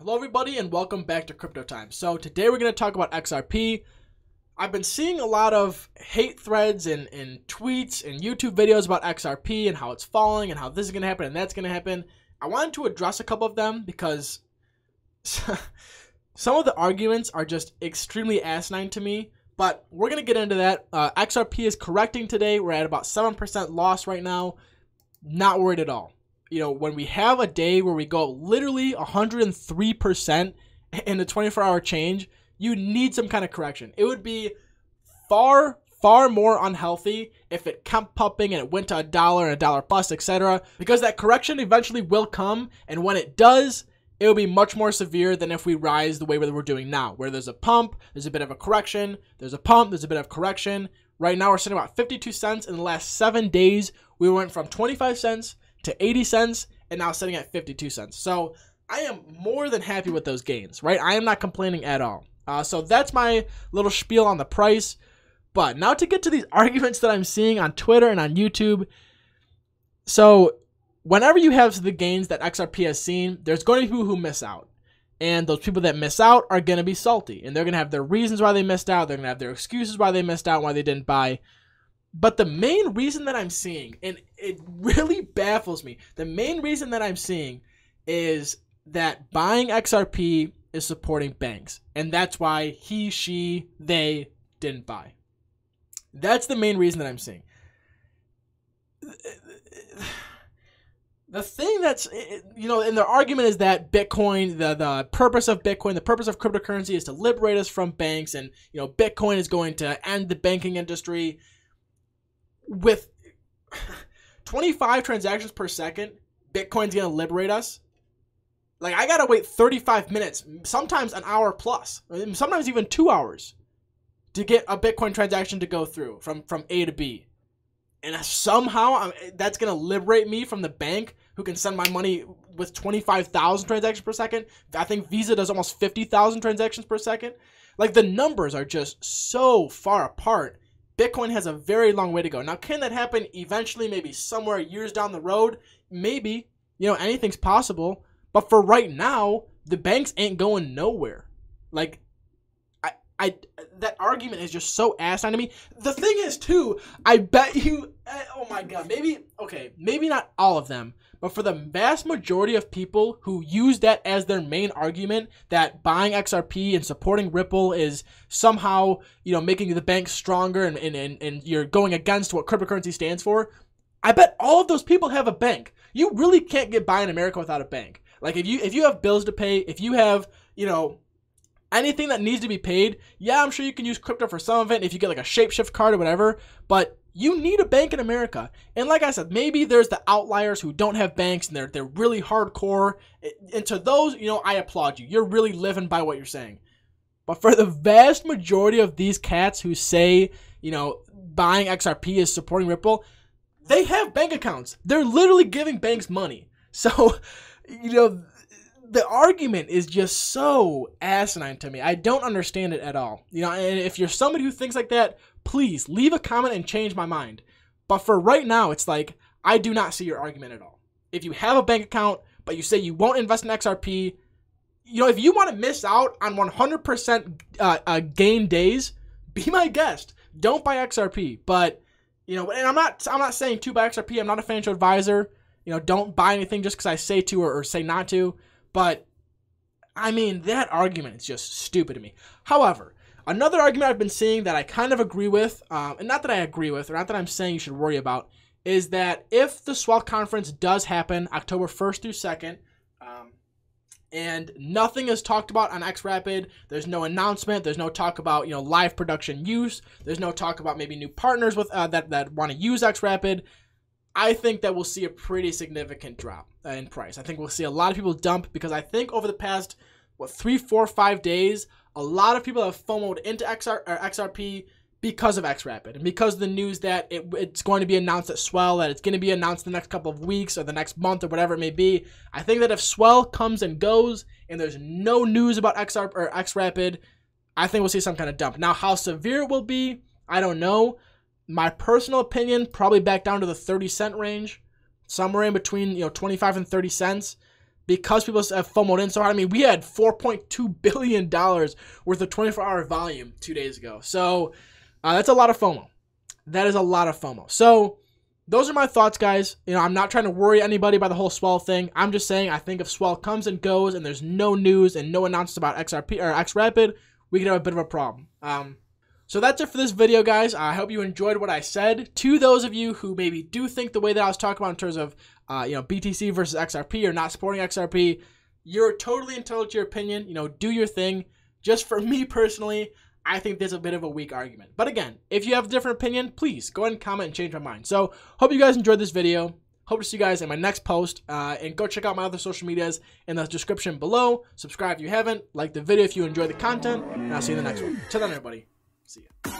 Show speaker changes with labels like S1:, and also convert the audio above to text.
S1: Hello everybody and welcome back to Crypto Time. So today we're going to talk about XRP. I've been seeing a lot of hate threads and tweets and YouTube videos about XRP and how it's falling and how this is going to happen and that's going to happen. I wanted to address a couple of them because some of the arguments are just extremely asinine to me, but we're going to get into that. XRP is correcting today. We're at about 7% loss right now. Not worried at all. You know, when we have a day where we go literally 103% in the 24-hour change, you need some kind of correction. It would be far more unhealthy if it kept pumping and it went to $1 and $1 plus, etc. Because that correction eventually will come, and when it does, it will be much more severe than if we rise the way that we're doing now, where there's a pump, there's a bit of a correction, there's a pump, there's a bit of correction. Right now, we're sitting about 52 cents. In the last 7 days, we went from 25 cents to 80 cents and now sitting at 52 cents. So I am more than happy with those gains, right? I am not complaining at all. So that's my little spiel on the price. But now to get to these arguments that I'm seeing on Twitter and on YouTube. So whenever you have the gains that XRP has seen, there's going to be people who miss out. And those people that miss out are going to be salty. And they're going to have their reasons why they missed out. They're going to have their excuses why they missed out, why they didn't buy. But the main reason that I'm seeing, and it really baffles me, the main reason that I'm seeing is that buying XRP is supporting banks. And that's why he, she, they didn't buy. That's the main reason that I'm seeing. The thing that's, you know, and their argument is that Bitcoin, the purpose of Bitcoin, the purpose of cryptocurrency is to liberate us from banks. And, you know, Bitcoin is going to end the banking industry. With 25 transactions per second, Bitcoin's going to liberate us. Like, I got to wait 35 minutes, sometimes an hour plus, sometimes even 2 hours to get a Bitcoin transaction to go through from A to B. And somehow that's going to liberate me from the bank who can send my money with 25,000 transactions per second. I think Visa does almost 50,000 transactions per second. Like, the numbers are just so far apart. Bitcoin has a very long way to go. Now, can that happen eventually, maybe somewhere years down the road? Maybe. You know, anything's possible. But for right now, the banks ain't going nowhere. Like, that argument is just so asinine to me. The thing is, too, I bet you, oh my God, maybe not all of them, but for the vast majority of people who use that as their main argument, that buying XRP and supporting Ripple is somehow, you know, making the bank stronger and you're going against what cryptocurrency stands for, I bet all of those people have a bank. You really can't get by in America without a bank. Like, if you have bills to pay, if you have, you know, anything that needs to be paid, yeah, I'm sure you can use crypto for some of it if you get like a Shapeshift card or whatever, but you need a bank in America. And like I said, maybe there's the outliers who don't have banks and they're really hardcore. And to those, you know, I applaud you. You're really living by what you're saying. But for the vast majority of these cats who say, you know, buying XRP is supporting Ripple, they have bank accounts. They're literally giving banks money. So, you know, the argument is just so asinine to me. I don't understand it at all. You know, and if you're somebody who thinks like that, please leave a comment and change my mind. But for right now, it's like, I do not see your argument at all. If you have a bank account, but you say you won't invest in XRP, you know, if you want to miss out on 100% gain days, be my guest. Don't buy XRP. But, you know, and I'm not saying to buy XRP. I'm not a financial advisor. You know, don't buy anything just because I say to or say not to. But, I mean, that argument is just stupid to me. However, another argument I've been seeing that I kind of agree with, and not that I agree with, or not that I'm saying you should worry about, is that if the Swell Conference does happen October 1st through 2nd, and nothing is talked about on XRapid, there's no announcement, there's no talk about, you know, live production use, there's no talk about maybe new partners with that want to use XRapid, I think that we'll see a pretty significant drop in price. I think we'll see a lot of people dump because I think over the past, 3, 4, 5 days, a lot of people have FOMO'd into XRP because of XRapid and because of the news that it's going to be announced at Swell, that it's going to be announced in the next couple of weeks or the next month or whatever it may be. I think that if Swell comes and goes and there's no news about XRapid, I think we'll see some kind of dump. Now, how severe it will be, I don't know. My personal opinion, probably back down to the 30-cent range, somewhere in between, you know, 25 and 30 cents. because people have FOMO'd in so hard. I mean, we had $4.2 billion worth of 24-hour volume 2 days ago. So that's a lot of FOMO. That is a lot of FOMO. So those are my thoughts, guys. You know, I'm not trying to worry anybody by the whole Swell thing. I'm just saying I think if Swell comes and goes and there's no news and no announcements about XRP or XRapid, we could have a bit of a problem. So that's it for this video, guys. I hope you enjoyed what I said. To those of you who maybe do think the way that I was talking about in terms of BTC versus XRP or not supporting XRP, you're totally entitled to your opinion. You know, do your thing. Just for me personally, I think there's a bit of a weak argument. But again, if you have a different opinion, please go ahead and comment and change my mind. So hope you guys enjoyed this video. Hope to see you guys in my next post. And go check out my other social medias in the description below. Subscribe if you haven't. Like the video if you enjoy the content. And I'll see you in the next one. Till then, everybody. See ya.